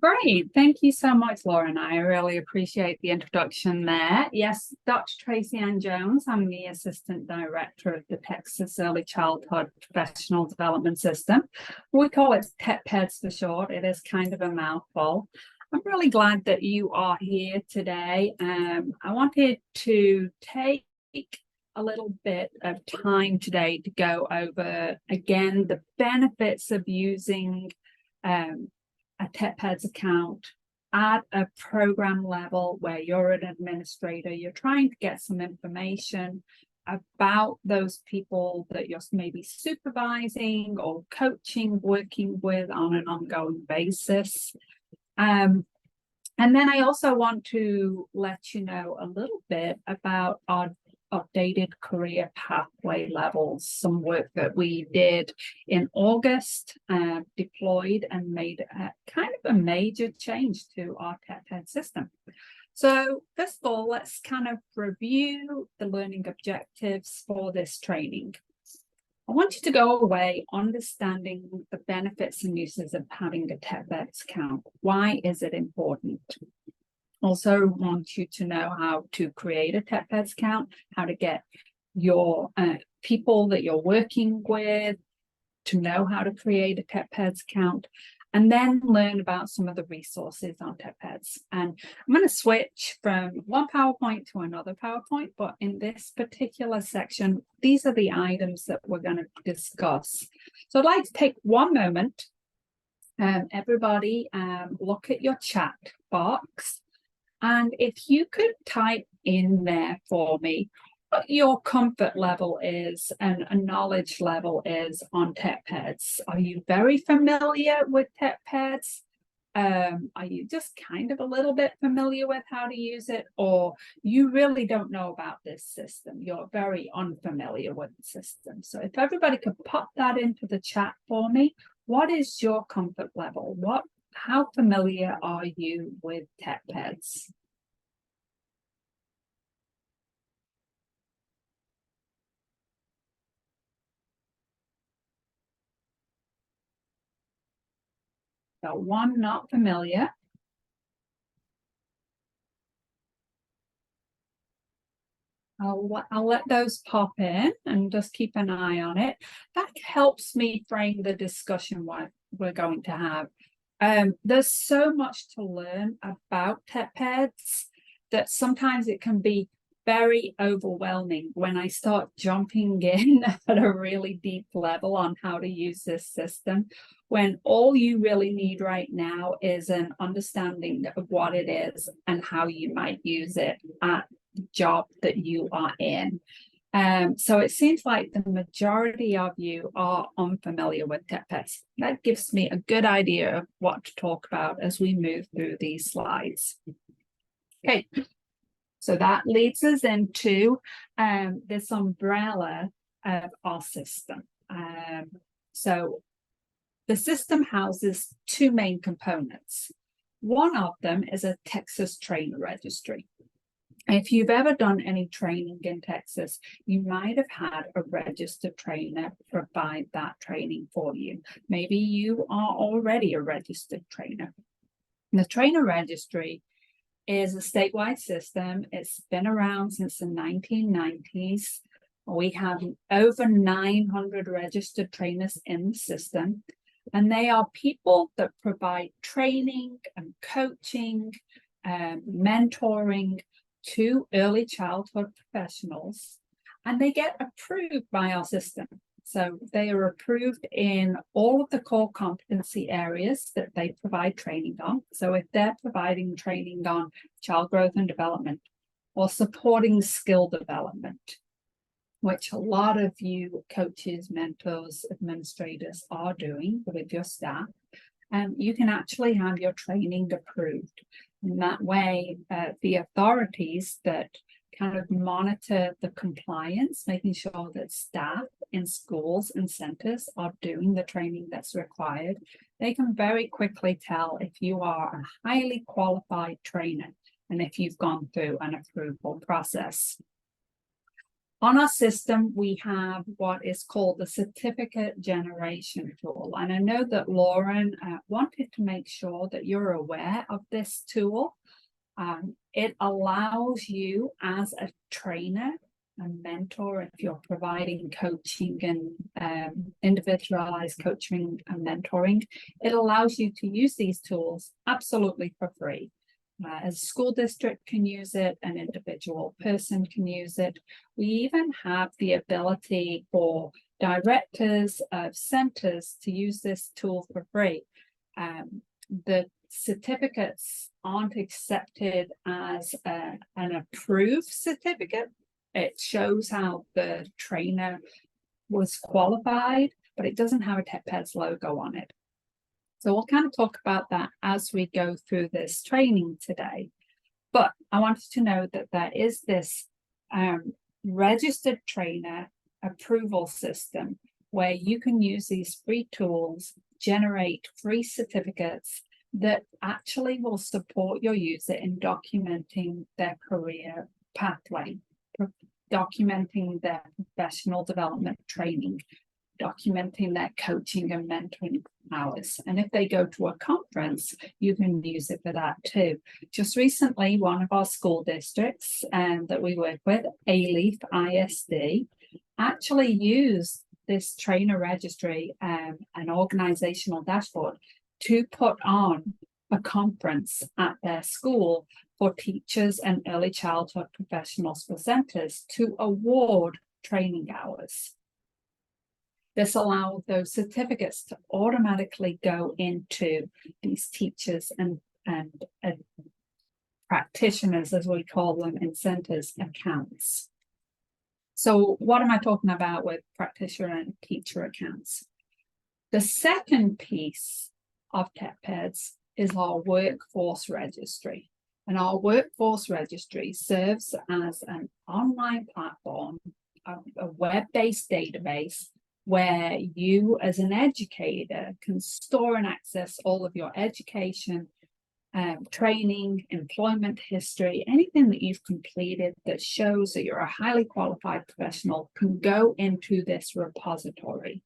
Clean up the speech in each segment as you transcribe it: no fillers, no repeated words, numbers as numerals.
Great. Thank you so much, Lauren. I really appreciate the introduction there. Yes, Dr. Tracy Ann Jones. I'm the Assistant Director of the Texas Early Childhood Professional Development System. We call it TECPDS for short. It is kind of a mouthful. I'm really glad that you are here today. I wanted to take a little bit of time today to go over, again, the benefits of using a TECPDS account at a program level where you're an administrator, you're trying to get some information about those people that you're maybe supervising or coaching, working with on an ongoing basis. And then I also want to let you know a little bit about our updated career pathway levels, some work that we did in August, deployed and made kind of a major change to our TECPDS system. So first of all, let's kind of review the learning objectives for this training. I want you to go away understanding the benefits and uses of having a TECPDS account. Why is it important? Also want you to know how to create a TECPDS account, how to get your people that you're working with to know how to create a TECPDS account, and then learn about some of the resources on TECPDS. And I'm going to switch from one PowerPoint to another PowerPoint, but in this particular section, these are the items that we're going to discuss. So I'd like to take one moment, everybody, look at your chat box. And if you could type in there for me what your comfort level is and a knowledge level is on TECPDS. Are you very familiar with TECPDS? Are you just kind of a little bit familiar with how to use it, or you really don't know about this system? You're very unfamiliar with the system. So if everybody could pop that into the chat for me, what is your comfort level? How familiar are you with TECPDS? So one not familiar. I'll let those pop in and just keep an eye on it. That helps me frame the discussion what we're going to have. There's so much to learn about TECPDS that sometimes it can be very overwhelming when I start jumping in at a really deep level on how to use this system, when all you really need right now is an understanding of what it is and how you might use it at the job that you are in. So it seems like the majority of you are unfamiliar with TECPDS. That gives me a good idea of what to talk about as we move through these slides. Okay, so that leads us into this umbrella of our system. So the system houses two main components. One of them is a Texas trainer registry. If you've ever done any training in Texas, you might have had a registered trainer provide that training for you. Maybe you are already a registered trainer. The trainer registry is a statewide system. It's been around since the 1990s. We have over 900 registered trainers in the system, and they are people that provide training and coaching, mentoring to early childhood professionals, and they get approved by our system. So they are approved in all of the core competency areas that they provide training on. So if they're providing training on child growth and development or supporting skill development, which a lot of you coaches, mentors, administrators are doing with your staff, you can actually have your training approved. In that way, the authorities that kind of monitor the compliance, making sure that staff in schools and centers are doing the training that's required, they can very quickly tell if you are a highly qualified trainer and if you've gone through an approval process. On our system, we have what is called the certificate generation tool. And I know that Lauren wanted to make sure that you're aware of this tool. It allows you as a trainer and mentor, if you're providing coaching and individualized coaching and mentoring, it allows you to use these tools absolutely for free. A school district can use it, an individual person can use it. We even have the ability for directors of centers to use this tool for free. The certificates aren't accepted as an approved certificate. It shows how the trainer was qualified, but it doesn't have a TECPDS logo on it. So we'll kind of talk about that as we go through this training today. But I wanted to know that there is this registered trainer approval system where you can use these free tools, generate free certificates that actually will support your user in documenting their career pathway, documenting their professional development training, documenting their coaching and mentoring hours. And if they go to a conference, you can use it for that too. Just recently, one of our school districts that we work with, ALEAF ISD, actually used this trainer registry and an organizational dashboard to put on a conference at their school for teachers and early childhood professionals for centers to award training hours. This allowed those certificates to automatically go into these teachers and practitioners, as we call them in centers, accounts. So what am I talking about with practitioner and teacher accounts? The second piece of TECPDS is our workforce registry. And our workforce registry serves as an online platform, a web-based database where you as an educator can store and access all of your education, training, employment history, anything that you've completed that shows that you're a highly qualified professional can go into this repository.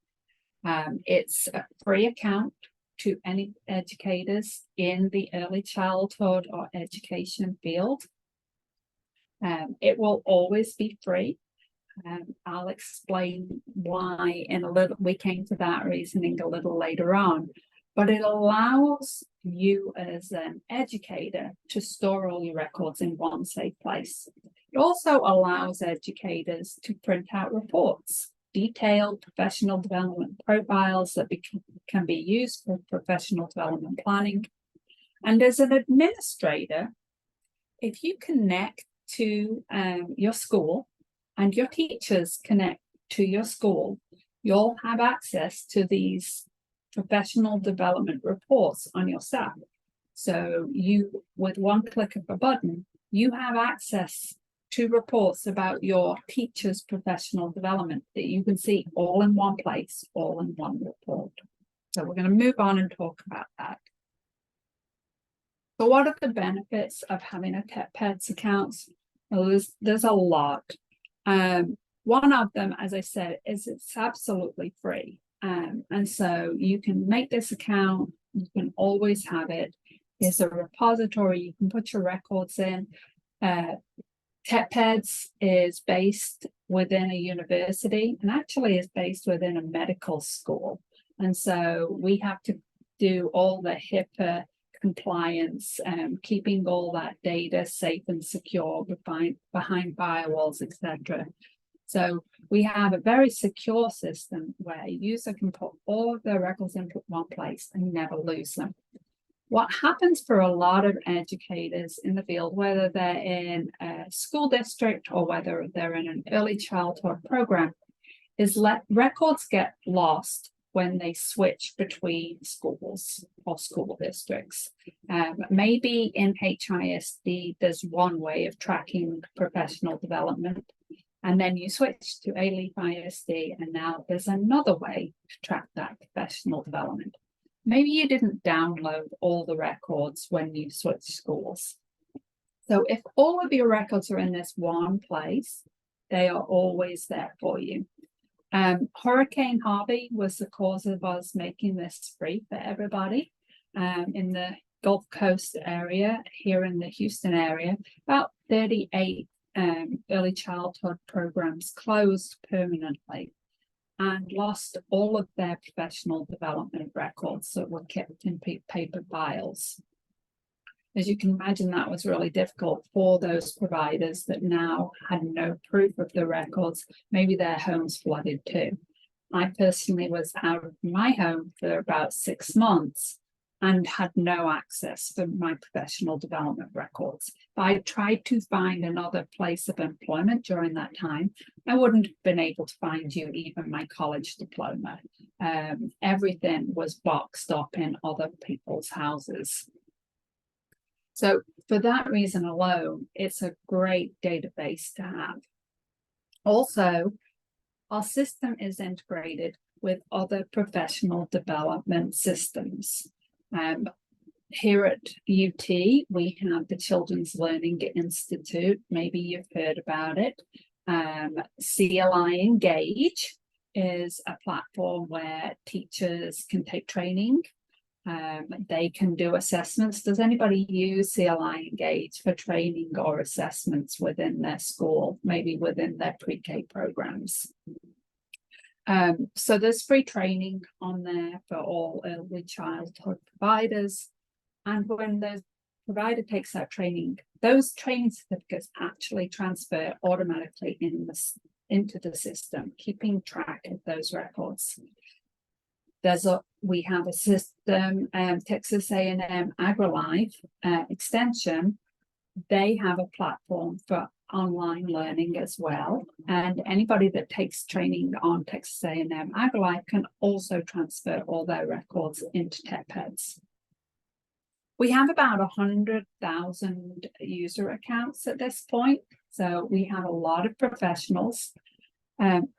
It's a free account to any educators in the early childhood or education field. It will always be free. I'll explain why in a little, we came to that reasoning a little later on, but it allows you as an educator to store all your records in one safe place. It also allows educators to print out reports, detailed professional development profiles that can be used for professional development planning. And as an administrator, if you connect to your school and your teachers connect to your school, you'll have access to these professional development reports on your SAP. So you, with one click of a button, you have access to reports about your teacher's professional development that you can see all in one place, all in one report. So we're going to move on and talk about that. So what are the benefits of having a TECPDS account? Well, there's a lot. One of them, as I said, is it's absolutely free. And so you can make this account, you can always have it. There's a repository, you can put your records in. TECPDS is based within a university and actually is based within a medical school. And so we have to do all the HIPAA compliance, keeping all that data safe and secure behind firewalls, etc. So we have a very secure system where a user can put all of their records into one place and never lose them. What happens for a lot of educators in the field, whether they're in a school district or whether they're in an early childhood program, is records get lost when they switch between schools or school districts. Maybe in HISD, there's one way of tracking professional development, and then you switch to ALEAF ISD, and now there's another way to track that professional development. Maybe you didn't download all the records when you switched schools. So if all of your records are in this one place, They are always there for you. Hurricane Harvey was the cause of us making this free for everybody. In the Gulf Coast area, here in the Houston area, about 38 early childhood programs closed permanently and lost all of their professional development records that were kept in paper files. As you can imagine, that was really difficult for those providers that now had no proof of the records. Maybe their homes flooded too. I personally was out of my home for about 6 months and had no access for my professional development records. If I tried to find another place of employment during that time, I wouldn't have been able to find you even my college diploma. Everything was boxed up in other people's houses. So for that reason alone, it's a great database to have. Also, our system is integrated with other professional development systems. Here at UT, we have the Children's Learning Institute. Maybe you've heard about it. CLI Engage is a platform where teachers can take training. They can do assessments. Does anybody use CLI Engage for training or assessments within their school, maybe within their pre-K programs? So there's free training on there for all early childhood providers. And when the provider takes that training, those training certificates actually transfer automatically into the system, keeping track of those records. We have a system, Texas A&M AgriLife extension. They have a platform for online learning as well, and anybody that takes training on Texas A&M AgriLife can also transfer all their records into TECPDS. We have about 100,000 user accounts at this point, so we have a lot of professionals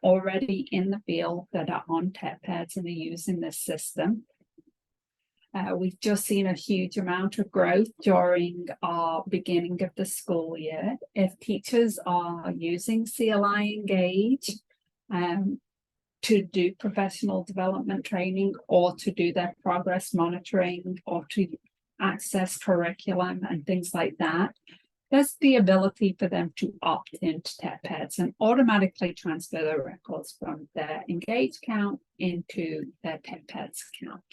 already in the field that are on TECPDS and are using this system. We've just seen a huge amount of growth during our beginning of the school year. If teachers are using CLI Engage to do professional development training or to do their progress monitoring or to access curriculum and things like that, there's the ability for them to opt into TECPDS and automatically transfer their records from their Engage account into their TECPDS account.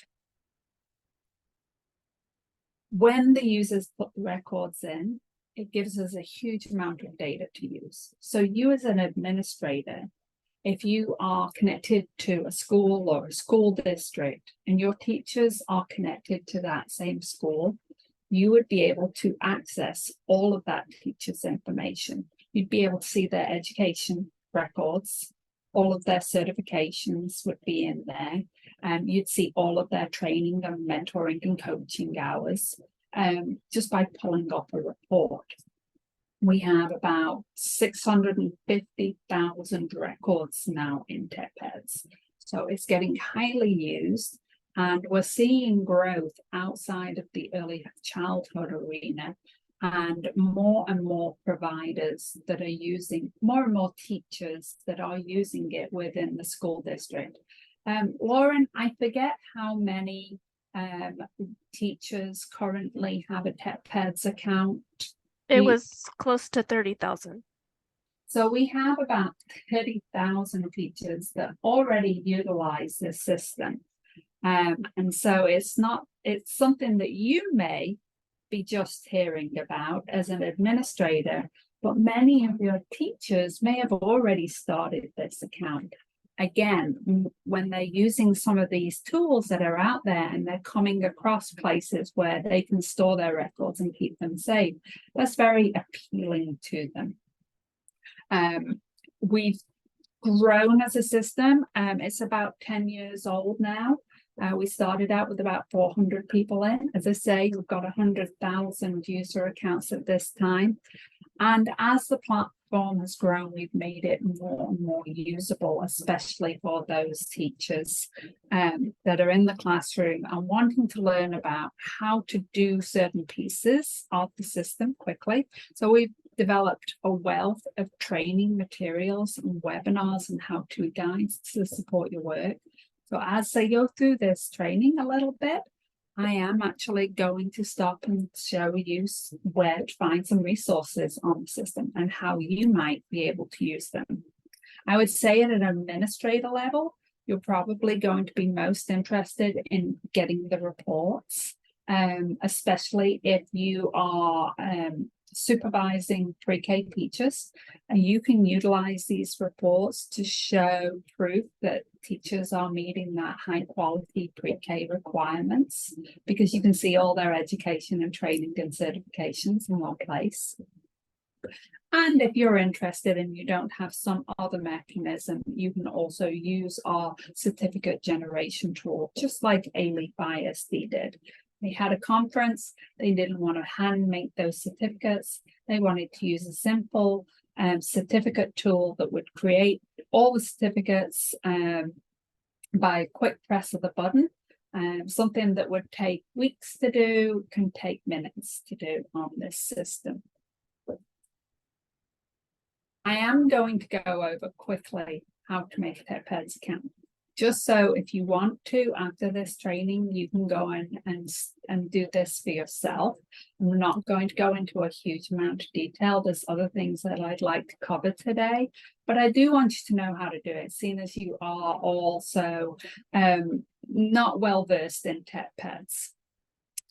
When the users put the records in, it gives us a huge amount of data to use. So you as an administrator, if you are connected to a school or a school district and your teachers are connected to that same school, you would be able to access all of that teacher's information. You'd be able to see their education records, all of their certifications would be in there. You'd see all of their training and mentoring and coaching hours just by pulling up a report. We have about 650,000 records now in TECPDS. So it's getting highly used. And we're seeing growth outside of the early childhood arena and more providers that are using, more and more teachers that are using it within the school district. Lauren, I forget how many teachers currently have a TECPDS account. It was close to 30,000. So we have about 30,000 teachers that already utilize this system. And so it's something that you may be just hearing about as an administrator, but many of your teachers may have already started this account. Again, when they're using some of these tools that are out there and they're coming across places where they can store their records and keep them safe, that's very appealing to them. We've grown as a system. It's about 10 years old now. We started out with about 400 people in. As I say, we've got 100,000 user accounts at this time. And as the platform has grown, we've made it more and more usable, especially for those teachers that are in the classroom and wanting to learn about how to do certain pieces of the system quickly. So we've developed a wealth of training materials and webinars and how-to guides to support your work. So as I go through this training a little bit, I am actually going to stop and show you where to find some resources on the system and how you might be able to use them. I would say at an administrator level, you're probably going to be most interested in getting the reports, especially if you are supervising pre-K teachers, and you can utilize these reports to show proof that teachers are meeting that high quality pre-K requirements, because you can see all their education and training and certifications in one place. And if you're interested and you don't have some other mechanism, you can also use our certificate generation tool, just like A-Leaf ISD did. They had a conference, they didn't want to hand make those certificates. They wanted to use a simple certificate tool that would create all the certificates by a quick press of the button. Something that would take weeks to do can take minutes to do on this system. I am going to go over quickly how to make a TECPDS account. Just so if you want to, after this training, you can go in and do this for yourself. I'm not going to go into a huge amount of detail. There's other things that I'd like to cover today, but I do want you to know how to do it, seeing as you are also not well versed in TECPDS.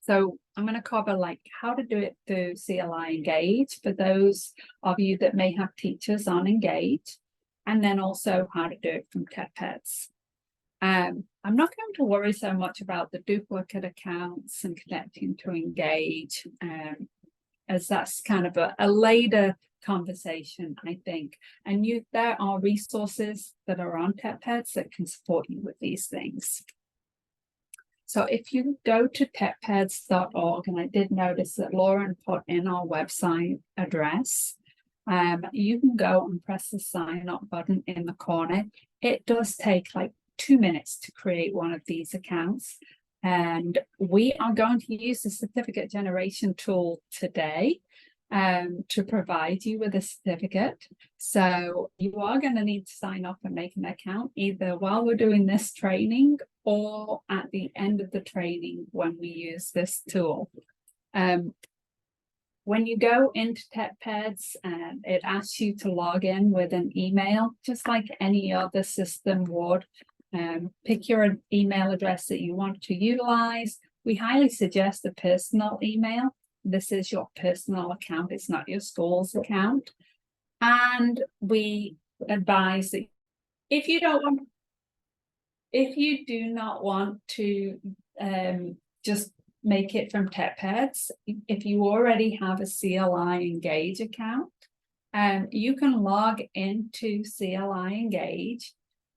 So I'm going to cover like how to do it through CLI Engage for those of you that may have teachers on Engage, and then also how to do it from TECPDS. I'm not going to worry so much about the duplicate accounts and connecting to Engage, as that's kind of a later conversation, I think. And there are resources that are on TECPDS that can support you with these things. So if you go to TECPDS.org, and I did notice that Lauren put in our website address, you can go and press the sign up button in the corner. It does take like 2 minutes to create one of these accounts. And we are going to use the certificate generation tool today to provide you with a certificate. So you are going to need to sign up and make an account either while we're doing this training or at the end of the training when we use this tool. When you go into TECPDS, it asks you to log in with an email, just like any other system would. Pick your email address that you want to utilize. We highly suggest a personal email. This is your personal account, it's not your school's account. And we advise that if you do not want to just make it from TECPDS, if you already have a CLI Engage account, you can log into CLI Engage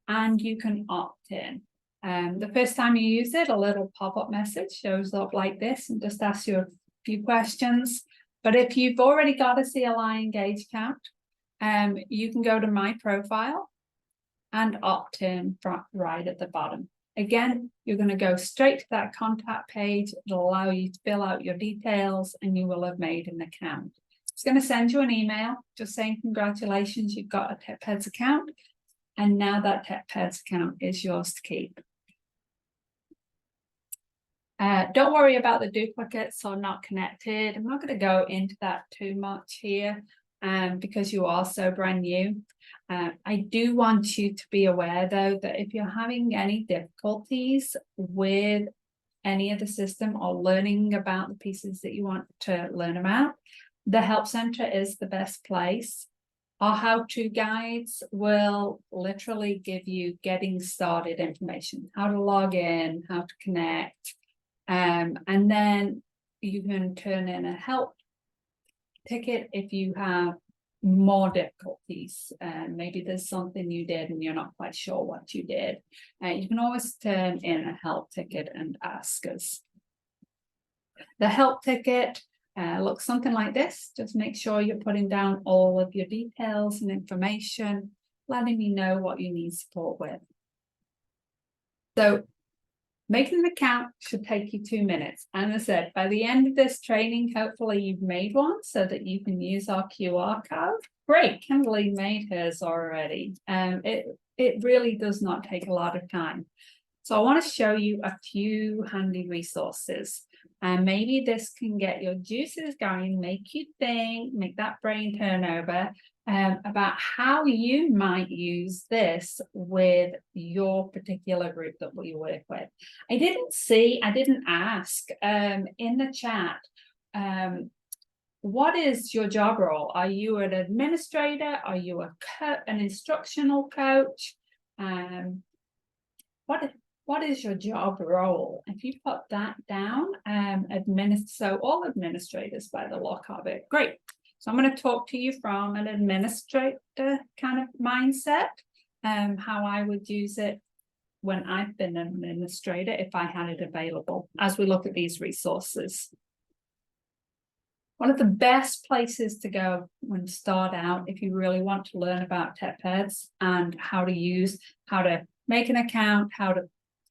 and you can opt in. The first time you use it, a little pop-up message shows up like this and just asks you a few questions. But if you've already got a CLI Engage account, you can go to My Profile and opt in right at the bottom. Again, you're going to go straight to that contact page. It'll allow you to fill out your details and you will have made an account. It's going to send you an email just saying congratulations, you've got a TECPDS account. And now that TECPDS account is yours to keep. Don't worry about the duplicates or not connected. I'm not going to go into that too much here because you are so brand new. I do want you to be aware, though, that if you're having any difficulties with any of the system or learning about the pieces that you want to learn about, the Help Center is the best place. Our how-to guides will literally give you getting started information, how to log in, how to connect, and then you can turn in a help ticket if you have more difficulties. Maybe there's something you did and you're not quite sure what you did. You can always turn in a help ticket and ask us. The help ticket looks something like this. Just make sure you're putting down all of your details and information, letting me know what you need support with. So Making an account should take you 2 minutes. And as I said, by the end of this training, hopefully you've made one so that you can use our QR code. Great, Kimberly made hers already. It really does not take a lot of time. So I want to show you a few handy resources. And maybe this can get your juices going, make you think, make that brain turn over about how you might use this with your particular group that we work with. I didn't ask in the chat, what is your job role? Are you an administrator? Are you an instructional coach? What is your job role? If you put that down, so all administrators by the look of it, great. So I'm going to talk to you from an administrator kind of mindset, how I would use it when I've been an administrator if I had it available as we look at these resources. One of the best places to go when you start out, if you really want to learn about TECPDS and how to make an account, how to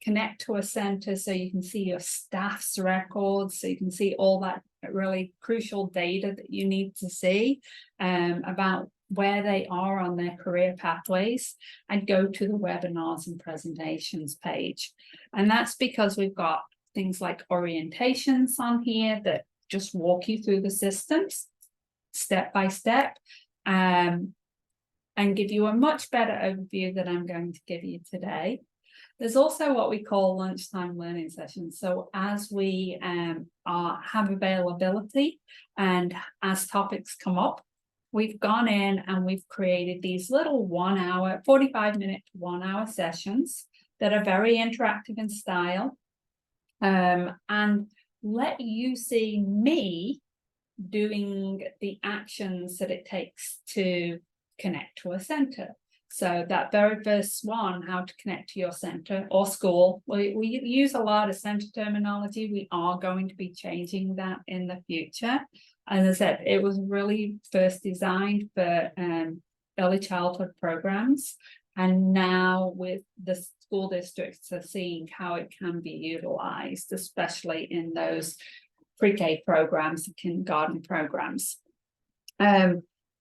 connect to a center so you can see your staff's records, so you can see all that really crucial data that you need to see about where they are on their career pathways, and go to the webinars and presentations page. And that's because we've got things like orientations on here that just walk you through the systems step by step and give you a much better overview than I'm going to give you today. There's also what we call lunchtime learning sessions. So as we have availability and as topics come up, we've gone in and we've created these little 1 hour, 45-minute to 1 hour sessions that are very interactive in style and let you see me doing the actions that it takes to connect to a center. So that very first one, how to connect to your center or school, we use a lot of center terminology. We are going to be changing that in the future. As I said, it was really first designed for early childhood programs. And now with the school districts are seeing how it can be utilized, especially in those pre-K programs and kindergarten programs.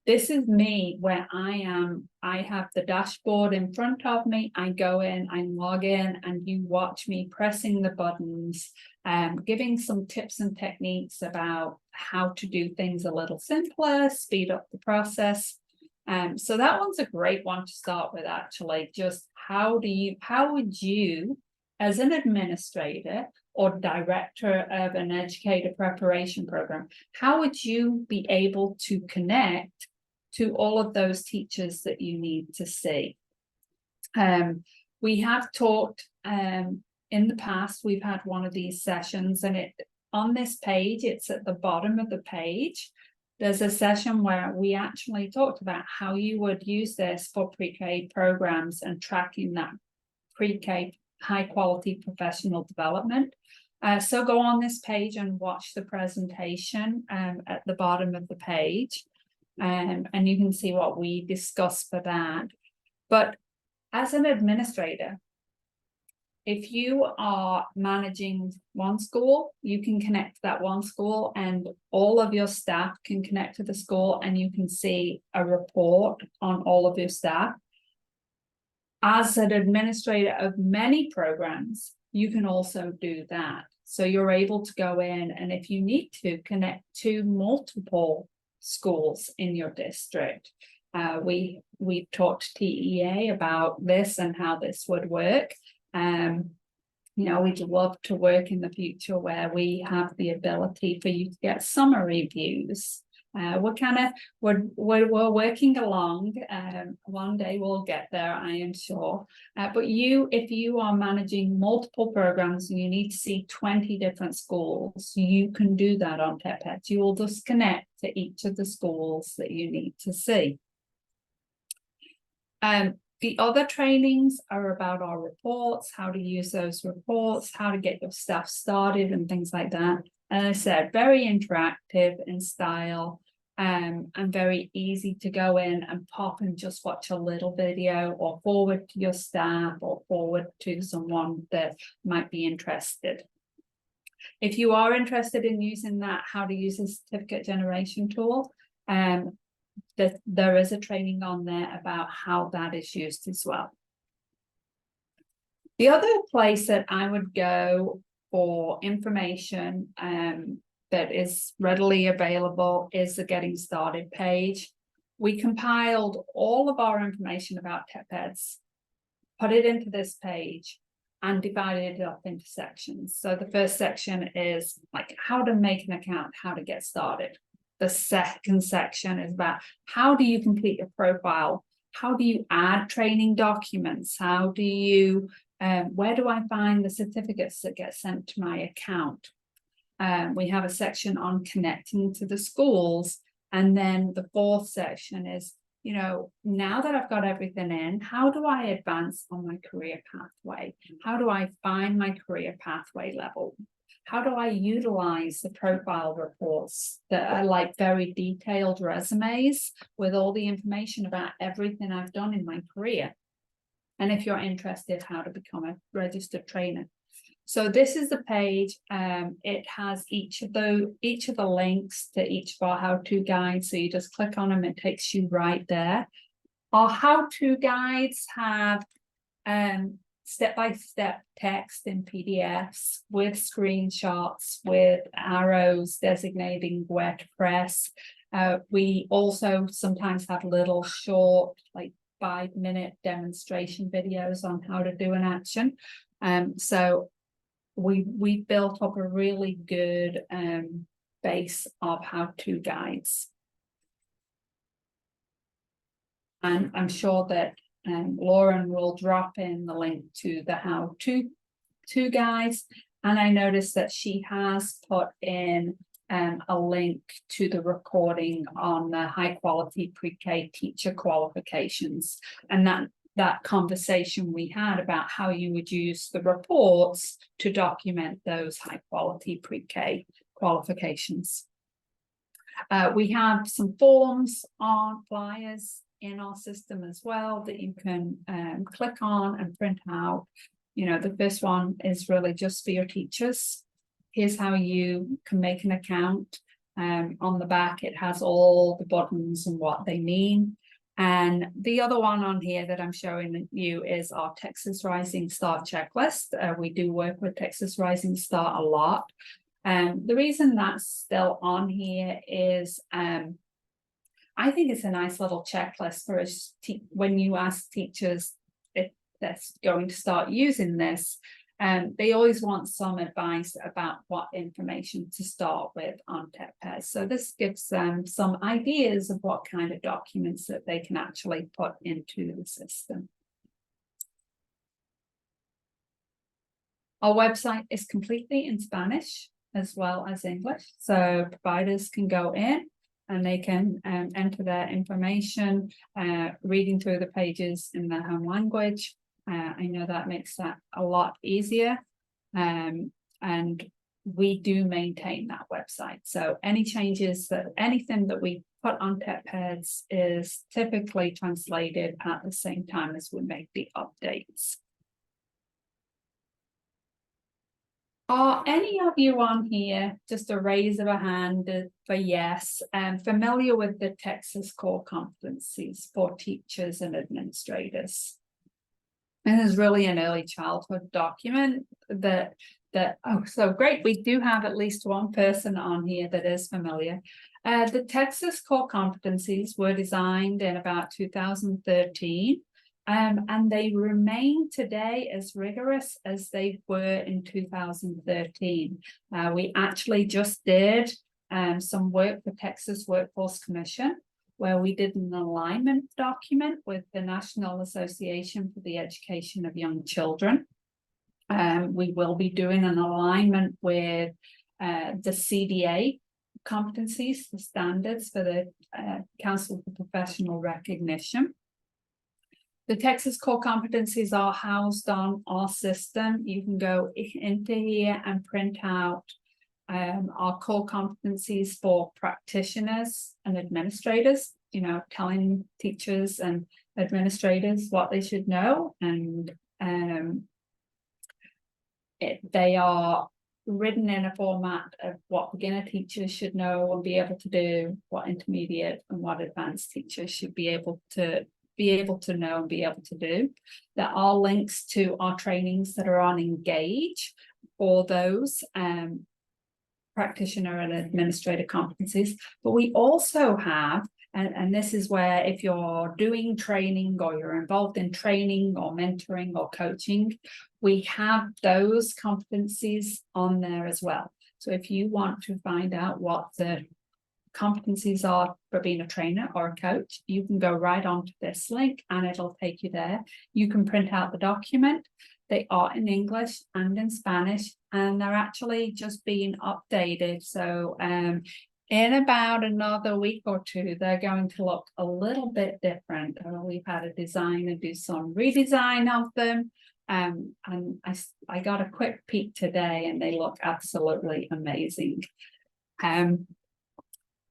This is me where I have the dashboard in front of me. I go in, I log in, and you watch me pressing the buttons, giving some tips and techniques about how to do things a little simpler, speed up the process. So that one's a great one to start with, actually. Just how would you, as an administrator or director of an educator preparation program, how would you be able to connect to all of those teachers that you need to see? We have talked in the past, we've had one of these sessions, and on this page, it's at the bottom of the page. There's a session where we actually talked about how you would use this for pre-K programs and tracking that pre-K high quality professional development. So go on this page and watch the presentation at the bottom of the page. And you can see what we discussed for that. But as an administrator, if you are managing one school, you can connect to that one school and all of your staff can connect to the school and you can see a report on all of your staff. As an administrator of many programs, you can also do that. So you're able to go in and if you need to connect to multiple schools in your district. We talked to TEA about this and how this would work. You know, we'd love to work in the future where we have the ability for you to get summary views. We're working along. One day we'll get there, I am sure. But if you are managing multiple programs and you need to see 20 different schools, you can do that on TECPDS. You will just connect to each of the schools that you need to see. The other trainings are about our reports, how to use those reports, how to get your staff started and things like that. And I said, very interactive in style. and very easy to go in and pop and just watch a little video or forward to your staff or forward to someone that might be interested. If you are interested in using that, how to use a certificate generation tool, there is a training on there about how that is used as well. The other place that I would go for information that is readily available is the Getting Started page. We compiled all of our information about TECPDS, put it into this page, and divided it up into sections. So the first section is like how to make an account, how to get started. The second section is about how do you complete your profile? How do you add training documents? How do you, where do I find the certificates that get sent to my account? We have a section on connecting to the schools. And then the fourth section is, you know, now that I've got everything in, how do I advance on my career pathway? How do I find my career pathway level? How do I utilize the profile reports that are like very detailed resumes with all the information about everything I've done in my career? And if you're interested, how to become a registered trainer. So this is the page. It has each of the links to each of our how-to guides. So you just click on them, it takes you right there. Our how-to guides have step-by-step text in PDFs with screenshots, with arrows designating where to press. We also sometimes have little short, like 5-minute demonstration videos on how to do an action. So we built up a really good base of how-to guides. And I'm sure that Lauren will drop in the link to the how-to guides. And I noticed that she has put in a link to the recording on the high quality pre-K teacher qualifications. And that conversation we had about how you would use the reports to document those high quality pre-K qualifications. We have some forms on flyers in our system as well that you can click on and print out. You know, the first one is really just for your teachers. Here's how you can make an account. On the back, it has all the buttons and what they mean. And the other one on here that I'm showing you is our Texas Rising Star checklist. We do work with Texas Rising Star a lot. The reason that's still on here is I think it's a nice little checklist for us when you ask teachers if they're going to start using this. They always want some advice about what information to start with on TECPDS. So this gives them some ideas of what kind of documents that they can actually put into the system. Our website is completely in Spanish as well as English. So providers can go in and they can enter their information, reading through the pages in their home language. I know that makes that a lot easier, and we do maintain that website. So any changes, anything that we put on TECPDS is typically translated at the same time as we make the updates. Are any of you on here, just a raise of a hand for yes, familiar with the Texas core competencies for teachers and administrators? And this is really an early childhood document oh, so great. We do have at least one person on here that is familiar. The Texas core competencies were designed in about 2013, and they remain today as rigorous as they were in 2013. We actually just did some work for Texas Workforce Commission, where we did an alignment document with the National Association for the Education of Young Children. We will be doing an alignment with the CDA competencies, the standards for the Council for Professional Recognition. The Texas core competencies are housed on our system. You can go into here and print out our core competencies for practitioners and administrators, you know, telling teachers and administrators what they should know, and they are written in a format of what beginner teachers should know and be able to do, what intermediate and what advanced teachers should be able to know and be able to do. There are links to our trainings that are on Engage for those practitioner and administrator competencies, but we also have, and this is where if you're doing training or you're involved in training or mentoring or coaching, we have those competencies on there as well. So if you want to find out what the competencies are for being a trainer or a coach, you can go right onto this link and it'll take you there. You can print out the document. They are in English and in Spanish, and they're actually just being updated. So in about another week or two, they're going to look a little bit different. We've had a designer do some redesign of them. And I got a quick peek today and they look absolutely amazing.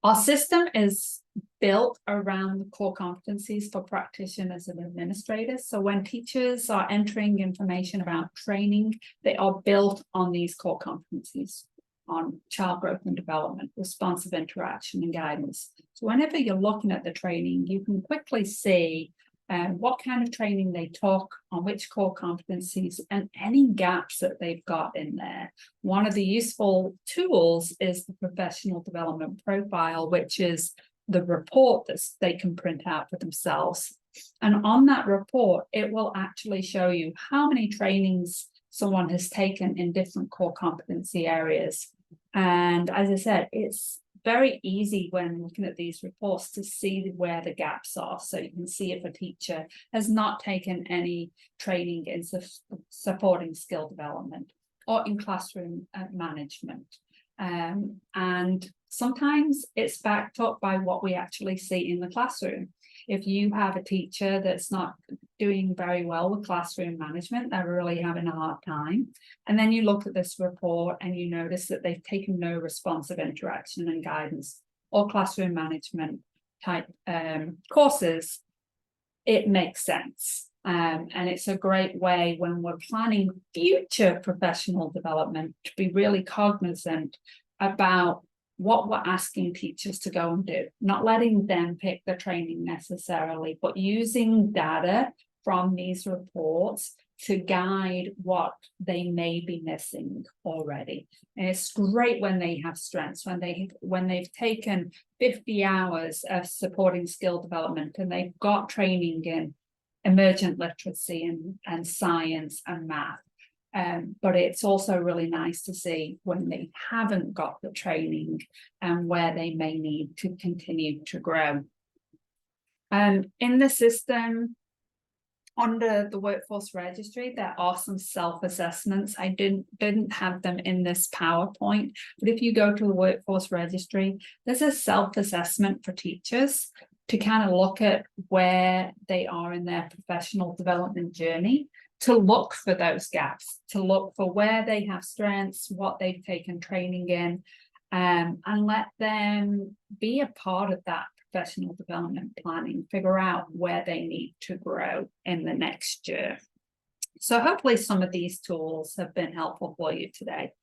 Our system is built around the core competencies for practitioners and administrators. So when teachers are entering information about training, they are built on these core competencies on child growth and development, responsive interaction and guidance. So whenever you're looking at the training, you can quickly see what kind of training they took, on which core competencies, and any gaps that they've got in there. One of the useful tools is the professional development profile, which is the report that they can print out for themselves. And on that report, it will actually show you how many trainings someone has taken in different core competency areas. And as I said, it's very easy when looking at these reports to see where the gaps are. So you can see if a teacher has not taken any training in supporting skill development or in classroom management. And sometimes it's backed up by what we actually see in the classroom. If you have a teacher that's not doing very well with classroom management, they're really having a hard time, and then you look at this report and you notice that they've taken no responsive interaction and guidance or classroom management type courses, it makes sense. And it's a great way when we're planning future professional development to be really cognizant about what we're asking teachers to go and do, not letting them pick the training necessarily, but using data from these reports to guide what they may be missing already. And it's great when they have strengths, when they've taken 50 hours of supporting skill development and they've got training in emergent literacy and science and math. But it's also really nice to see when they haven't got the training and where they may need to continue to grow. In the system, under the workforce registry, there are some self-assessments. I didn't have them in this PowerPoint, but if you go to the workforce registry, there's a self-assessment for teachers to kind of look at where they are in their professional development journey, to look for those gaps, to look for where they have strengths, what they've taken training in, and let them be a part of that professional development planning, figure out where they need to grow in the next year. So hopefully some of these tools have been helpful for you today.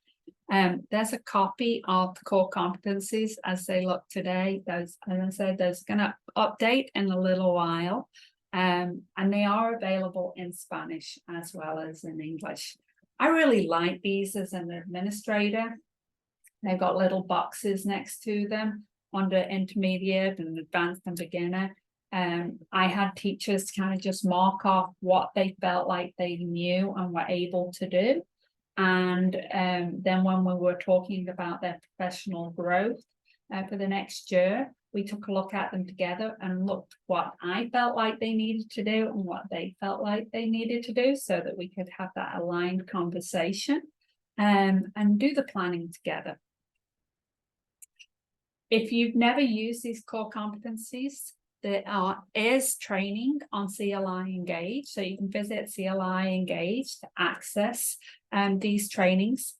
There's a copy of the core competencies as they look today. Those, as I said, there's going to update in a little while. And they are available in Spanish as well as in English. I really like these as an administrator. They've got little boxes next to them under intermediate and advanced and beginner. I had teachers kind of just mark off what they felt like they knew and were able to do. And then when we were talking about their professional growth for the next year, we took a look at them together and looked what I felt like they needed to do and what they felt like they needed to do so that we could have that aligned conversation and do the planning together. If you've never used these core competencies, there is training on CLI Engage. So you can visit CLI Engage to access these trainings.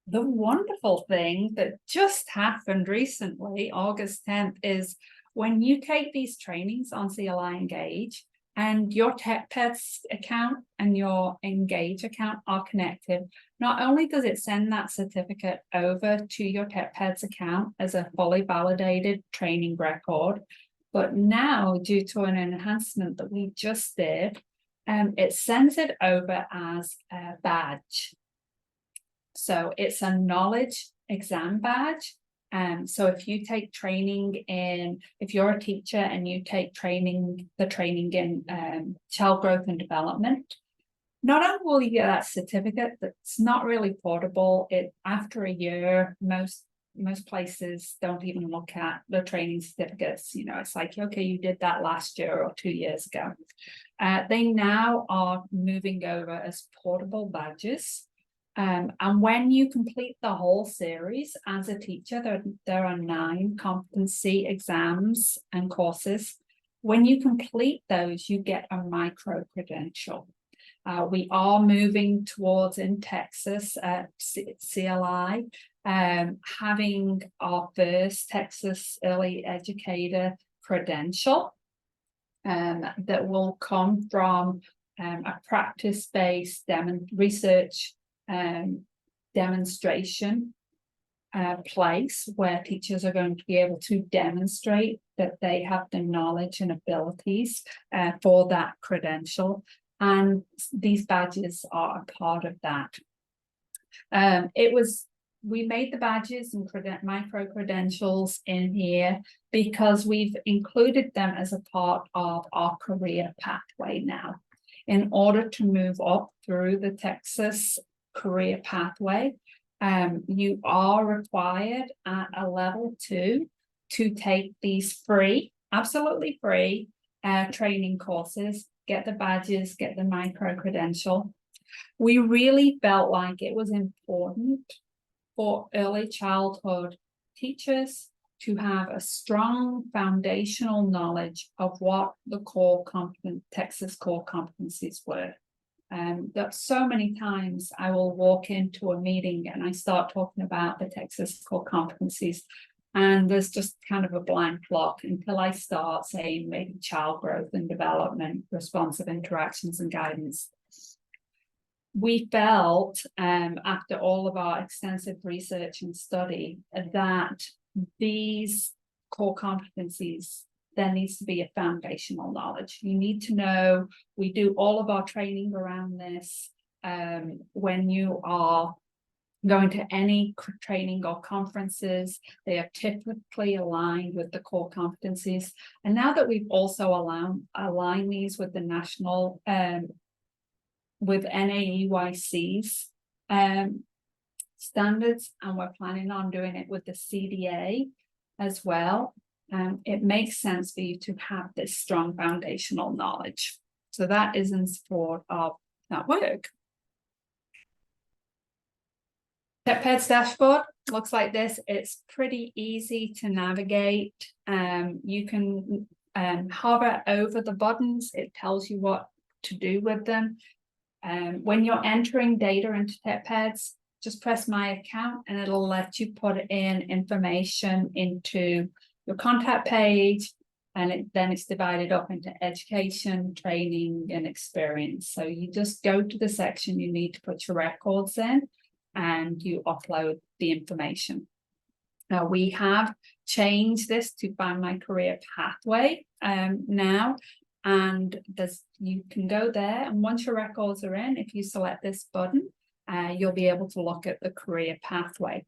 the wonderful thing that just happened recently, August 10th, is when you take these trainings on CLI Engage and your TECPDS account and your Engage account are connected, not only does it send that certificate over to your TECPDS account as a fully validated training record, but now, due to an enhancement that we just did, it sends it over as a badge. So it's a knowledge exam badge. So if you take training if you're a teacher and you take the training in child growth and development, not only will you get that certificate that's not really portable, after a year, most places don't even look at the training certificates. It's like, okay, you did that last year or 2 years ago. They now are moving over as portable badges. And when you complete the whole series as a teacher, there are 9 competency exams and courses. When you complete those, you get a micro credential. We are moving towards, in Texas, CLI, having our first Texas Early Educator credential that will come from a practice-based research demonstration place where teachers are going to be able to demonstrate that they have the knowledge and abilities for that credential. And these badges are a part of that. We made the badges and micro credentials in here because we've included them as a part of our career pathway now. In order to move up through the Texas career pathway, you are required at a level 2 to take these free, absolutely free training courses, get the badges, get the micro credential. We really felt like it was important for early childhood teachers to have a strong foundational knowledge of what the Texas core competencies were. That so many times I will walk into a meeting and I start talking about the Texas core competencies, and there's just kind of a blank look until I start saying maybe child growth and development, responsive interactions and guidance. We felt, after all of our extensive research and study, that these core competencies, there needs to be a foundational knowledge. You need to know, we do all of our training around this. When you are going to any training or conferences, they are typically aligned with the core competencies. And now that we've also aligned these with the national, with NAEYC's standards, and we're planning on doing it with the CDA as well, it makes sense for you to have this strong foundational knowledge. So that is in support of that work. TECPDS dashboard looks like this. It's pretty easy to navigate. You can hover over the buttons. It tells you what to do with them. When you're entering data into TECPDS, just press my account and it'll let you put in information into your contact page, and then it's divided up into education, training, and experience. So you just go to the section you need to put your records in and you upload the information. Now we have changed this to Find My Career Pathway now. And you can go there, and once your records are in, if you select this button, you'll be able to look at the career pathway.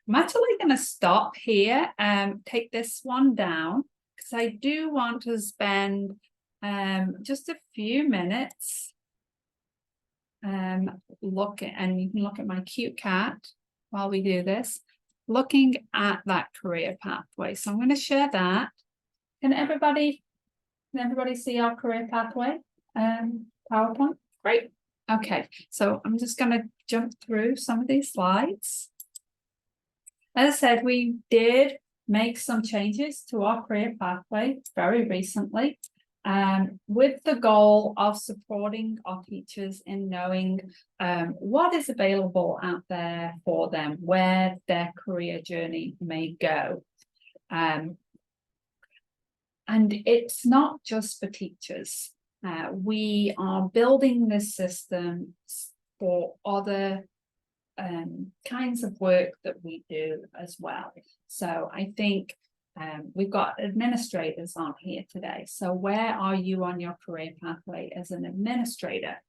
I'm actually going to stop here and take this one down because I do want to spend just a few minutes looking, and you can look at my cute cat while we do this, looking at that career pathway. So I'm going to share that. Can everybody see our career pathway PowerPoint? Great. Okay, so I'm just going to jump through some of these slides. As I said, we did make some changes to our career pathway very recently. with the goal of supporting our teachers in knowing what is available out there for them, where their career journey may go. And it's not just for teachers. We are building this system for other kinds of work that we do as well. So I think we've got administrators on here today. So where are you on your career pathway as an administrator?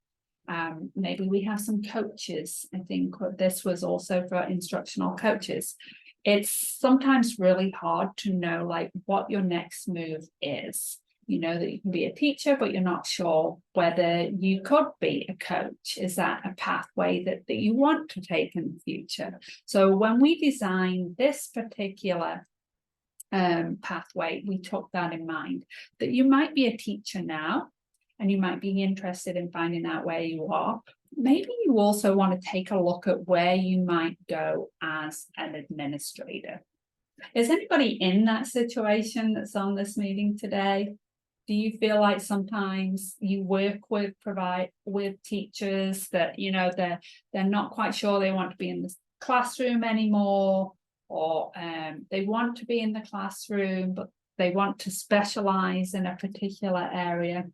Maybe we have some coaches. I think this was also for instructional coaches. It's sometimes really hard to know like what your next move is. You know that you can be a teacher, but you're not sure whether you could be a coach. Is that a pathway that you want to take in the future? So when we designed this particular pathway, we took that in mind, that you might be a teacher now, and you might be interested in finding out where you are. Maybe you also want to take a look at where you might go as an administrator. Is anybody in that situation that's on this meeting today? Do you feel like sometimes you work with teachers that, you know, they're not quite sure they want to be in the classroom anymore, or they want to be in the classroom, but they want to specialize in a particular area?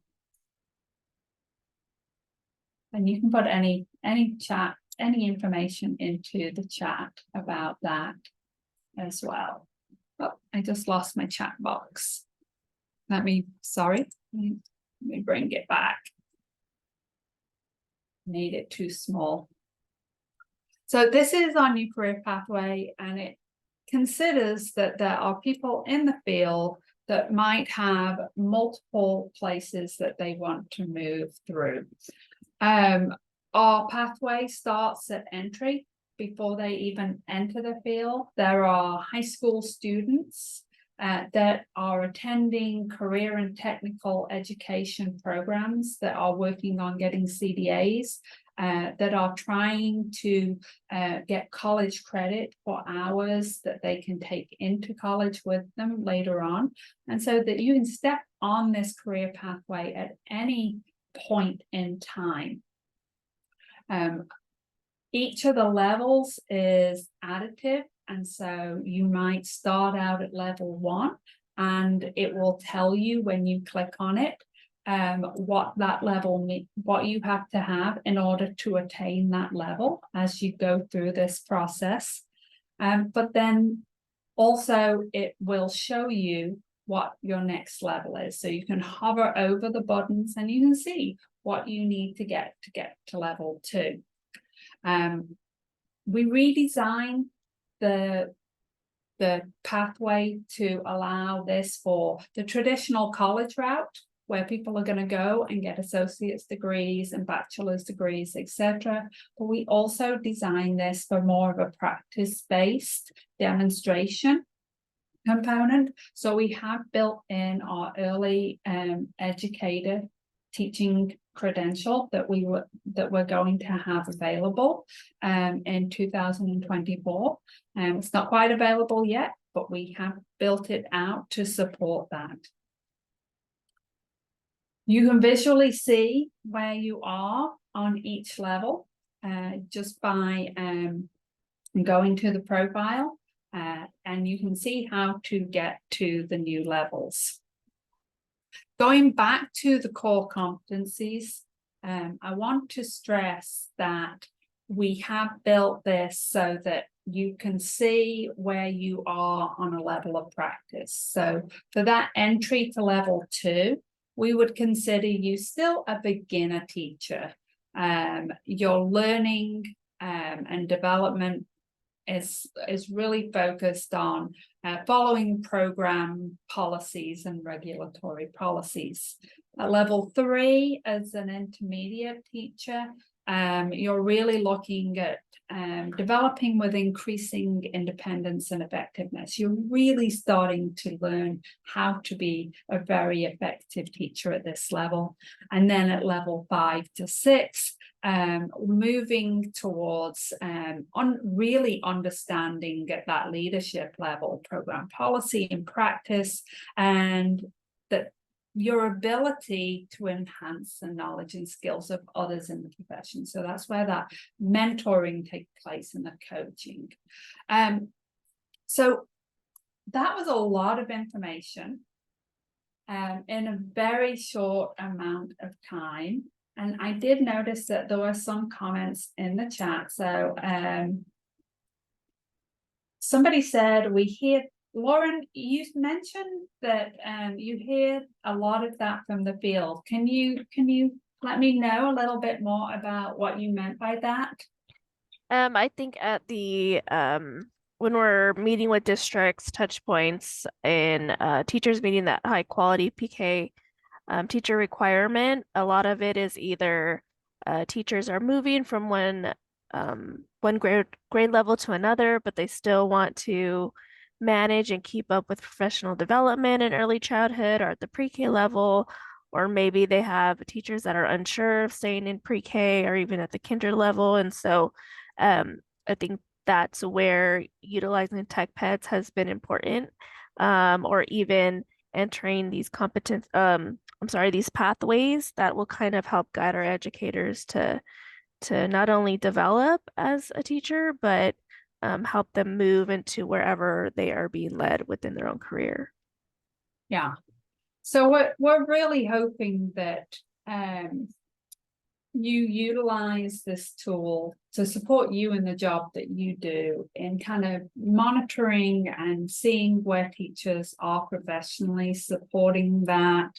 And you can put any information into the chat about that as well. Oh, I just lost my chat box. Let me bring it back. Made it too small. So this is our new career pathway, and it considers that there are people in the field that might have multiple places that they want to move through. Our pathway starts at entry. Before they even enter the field, there are high school students that are attending career and technical education programs, that are working on getting CDAs, that are trying to get college credit for hours that they can take into college with them later on. And so that you can step on this career pathway at any point in time. Each of the levels is additive, and so you might start out at level 1, and it will tell you when you click on it what that level means, what you have to have in order to attain that level as you go through this process. But then also it will show you what your next level is. So you can hover over the buttons and you can see what you need to get to level 2. We redesigned the pathway to allow this for the traditional college route, where people are going to go and get associate's degrees and bachelor's degrees, etc. But we also designed this for more of a practice-based demonstration component. So we have built in our early educator teaching credential that we're going to have available in 2024. It's not quite available yet, but we have built it out to support that. You can visually see where you are on each level just by going to the profile, and you can see how to get to the new levels. Going back to the core competencies, I want to stress that we have built this so that you can see where you are on a level of practice. So for that entry to level 2, we would consider you still a beginner teacher. Your learning and development is really focused on following program policies and regulatory policies. At level 3, as an intermediate teacher, you're really looking at developing with increasing independence and effectiveness. You're really starting to learn how to be a very effective teacher at this level. And then at level 5 to 6, moving towards really understanding at that leadership level, program policy and practice, and that your ability to enhance the knowledge and skills of others in the profession. So that's where that mentoring takes place and the coaching. So that was a lot of information in a very short amount of time. And I did notice that there were some comments in the chat. So somebody said, we hear, Lauren, you mentioned that you hear a lot of that from the field. Can you let me know a little bit more about what you meant by that? I think at the when we're meeting with districts, touch points, and teachers meeting that high quality PK teacher requirement, a lot of it is either teachers are moving from one grade level to another, but they still want to manage and keep up with professional development in early childhood or at the pre-K level, or maybe they have teachers that are unsure of staying in pre-K or even at the kinder level. And so I think that's where utilizing TECPDS has been important, or even entering these these pathways that will kind of help guide our educators to not only develop as a teacher, but help them move into wherever they are being led within their own career. Yeah. So we're really hoping that you utilize this tool to support you in the job that you do in kind of monitoring and seeing where teachers are professionally, supporting that,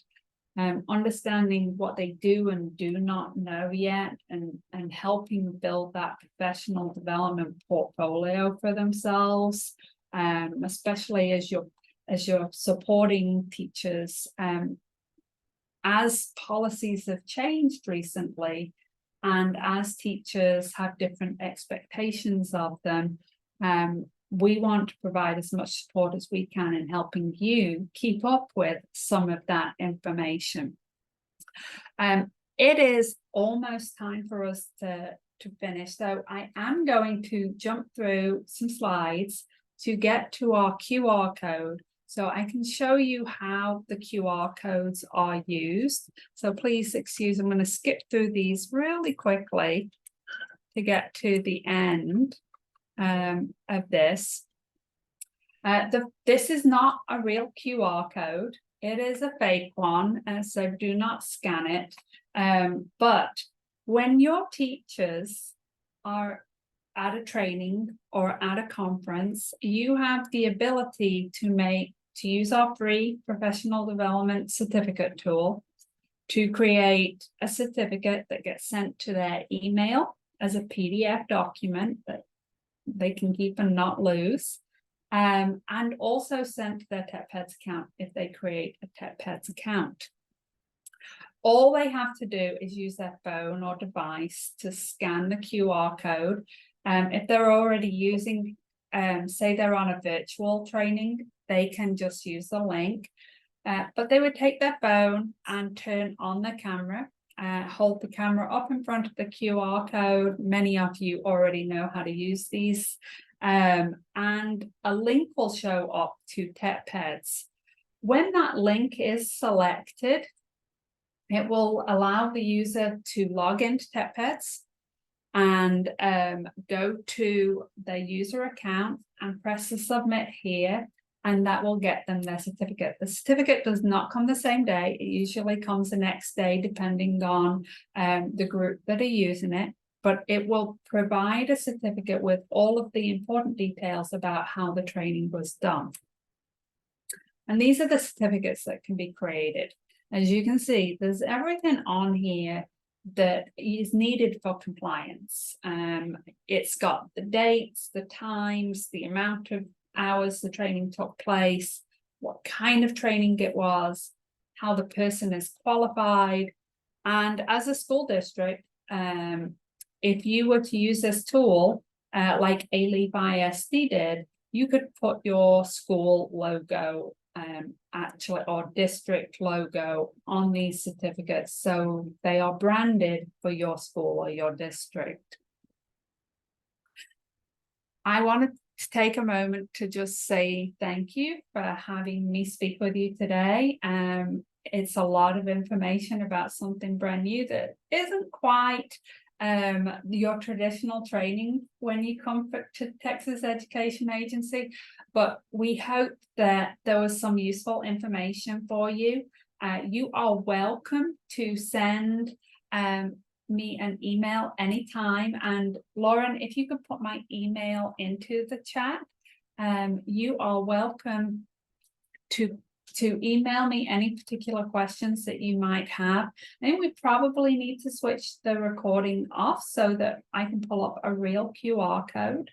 understanding what they do and do not know yet, and helping build that professional development portfolio for themselves, especially as you're supporting teachers as policies have changed recently, and as teachers have different expectations of them, we want to provide as much support as we can in helping you keep up with some of that information. It is almost time for us to finish, so I am going to jump through some slides to get to our QR code, so I can show you how the QR codes are used. So please excuse, I'm going to skip through these really quickly to get to the end of this. This is not a real QR code. It is a fake one, so do not scan it. But when your teachers are at a training or at a conference, you have the ability to use our free professional development certificate tool to create a certificate that gets sent to their email as a PDF document that they can keep and not lose, and also sent to their TECPDS account if they create a TECPDS account. All they have to do is use their phone or device to scan the QR code. If they're already using, say they're on a virtual training, they can just use the link, but they would take their phone and turn on the camera, hold the camera up in front of the QR code. Many of you already know how to use these, and a link will show up to TECPDS. When that link is selected, it will allow the user to log into TECPDS and go to their user account and press the submit here, and that will get them their certificate. The certificate does not come the same day. It usually comes the next day, depending on the group that are using it, but it will provide a certificate with all of the important details about how the training was done. And these are the certificates that can be created. As you can see, there's everything on here that is needed for compliance. It's got the dates, the times, the amount of hours the training took place, what kind of training it was, how the person is qualified. And as a school district, if you were to use this tool, like A-Leaf ISD did, you could put your school logo actually, or district logo on these certificates, so they are branded for your school or your district. I wanted to take a moment to just say thank you for having me speak with you today. it's a lot of information about something brand new that isn't quite your traditional training when you come to Texas Education Agency, but we hope that there was some useful information for you. You are welcome to send me an email anytime, and Lauren, if you could put my email into the chat, you are welcome to email me any particular questions that you might have. I think we probably need to switch the recording off so that I can pull up a real QR code.